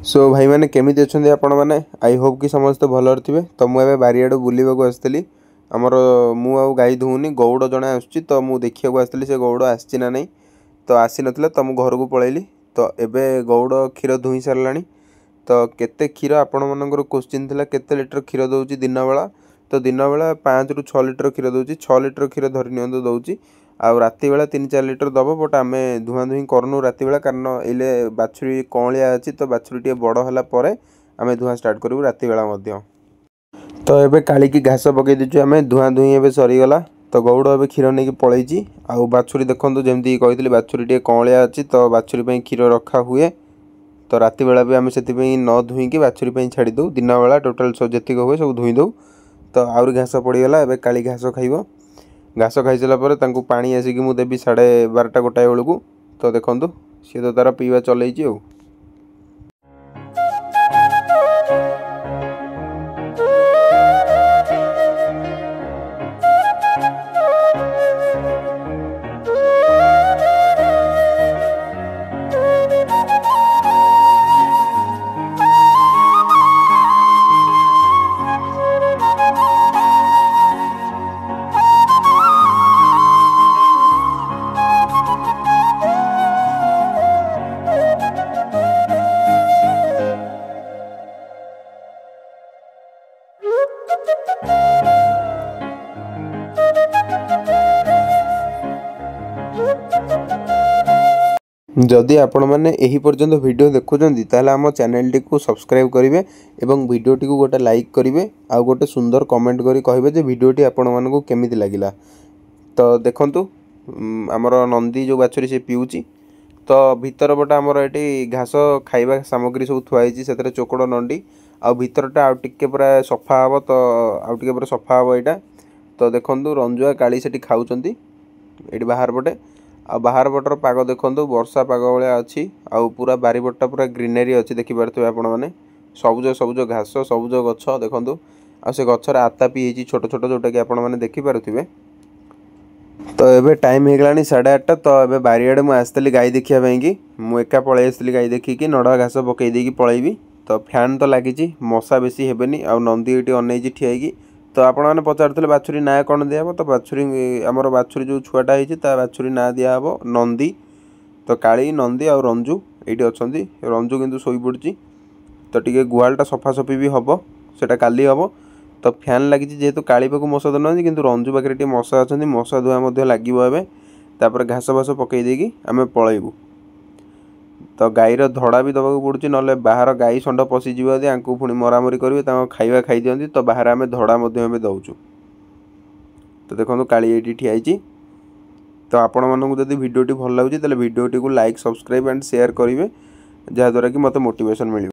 सो भाई मैंने केमी अच्छा आपण मैंने आई होप कि समस्त भल थे। तो मुझे बारियाड़ बुलवाक आसती आमर मु गाई धुनी गौड़ जड़े आसूँ तो मुझे देखा आसती से गौड़ आसी ना नहीं तो आसी ना तो मु घर को पलैली। तो एबे गौड़ क्षीर दुही सारा तो केते क्षीर आपण मनकर क्वेश्चन थिला केते लिटर क्षीर दौची दिन बेला। तो दिन बेला 5 ରୁ 6 लिटर क्षीर दौची 6 लिटर क्षीर धरी नि दौची आउ राति बेला 3-4 लिटर दब। बट आम धुआ धुई करनु राति बेला कारण इले बाछुरी कौलिया अच्छी तो बाछुरी टे बड़ होला परे आम धुआ स्टार्ट करूँ राति बेला मध्य। तो एबे काली की घास पकई दीचु आम धुआ धुई एबे सरीगला। तो गौड़ एबे क्षीर नहीं पलैची आउ बाछुरी देखो जमती कही बाछुरी टे कौलिया अच्छी तो बाछुरी क्षीर रखा हुए। तो राति बेला भी आम से न धुईकी बाछुरी छाड़ी दो दिन बेला टोटाल सब जी हुए सब धुई दो। तो आउरी घास पड़गला एबे काली घास खाइब। घास खाई सारापर पानी आसिक मुझे देवी 12:30 गोटाए बेलू। तो देखो सी तो तार पीवा चलैची आ। जदि आपण मैंने यही पर्यंत वीडियो देखुंत ताहले आम चैनल टी को सब्सक्राइब करेंगे एवं वीडियो टी को गोटे लाइक करेंगे आउ गोटे सुंदर कमेंट करी कहे जे वीडियो टी आपण मानकु केमिति लागिला। तो देखंतु आमर नंदी जो बाछुरी से पीऊँची तो भीतर पटे आमर ये घास खाइबा सामग्री सब थुआई से चोकड़ नंडी आ भीतरटा आउ टिके पूरा सफा हे। तो आउ टिके पूरा सफा हे यहाँ। तो देखंतु रंजुआ काली से खाऊँच ये बाहर पटे आ बाहर पटर पाग देखो वर्षा पाग भाया अच्छी आउ पूरा बारीपटा पूरा ग्रीनरी अच्छी देखिपे आपण मैंने सबुज सबुज घास सबुज गछ देखो आ से गचर आतापी होती छोट छोट जोटा कि आपण मैंने देखिपे। तो एबे टाइम हो गलानी 8:30। तो एबे बारियाड़े मुझे आसती गाई देखापी कि मुझे एका पलि आसती गाई देखिकी नड़ा घास पकईदी पलैबी। तो फैन तो लगी मशा बेसी हेनी आ नंदी ये अनैची ठियाई। तो आपण मैंने पचारे बाछुरी ना कौन दिहब तो बाछुरी आमर बाछुरी जो छुआटा होती बाछुरी ना दिहब नंदी। तो काली नंदी आ रंजू ये अच्छा रंजू किंतु शोई पड़ी। तो टी गुहालटा सफासफी भी हम से काली हम। तो फैन लगी जेहेतु काली पाक मशा देना कि रंजू पाखे मशा अच्छा मशा धुआ लगे। तापर घास भास पकई देकी आम पलैबू। तो गाईर धड़ा भी दबाक पड़ुची ना बाहर गाई षंड पशिजी आंकु पुणी मरामरी करेंगे खाଇବା खाई दिखती। तो बाहर आम धड़ा दौचु। तो देखो काली ये ठियाई। तो आपण मानक जब वीडियो भल लगे तो वीडियो को लाइक सब्सक्राइब एंड शेयर करेंगे जहाँद्वारा कि मत मोटिवेशन मिले।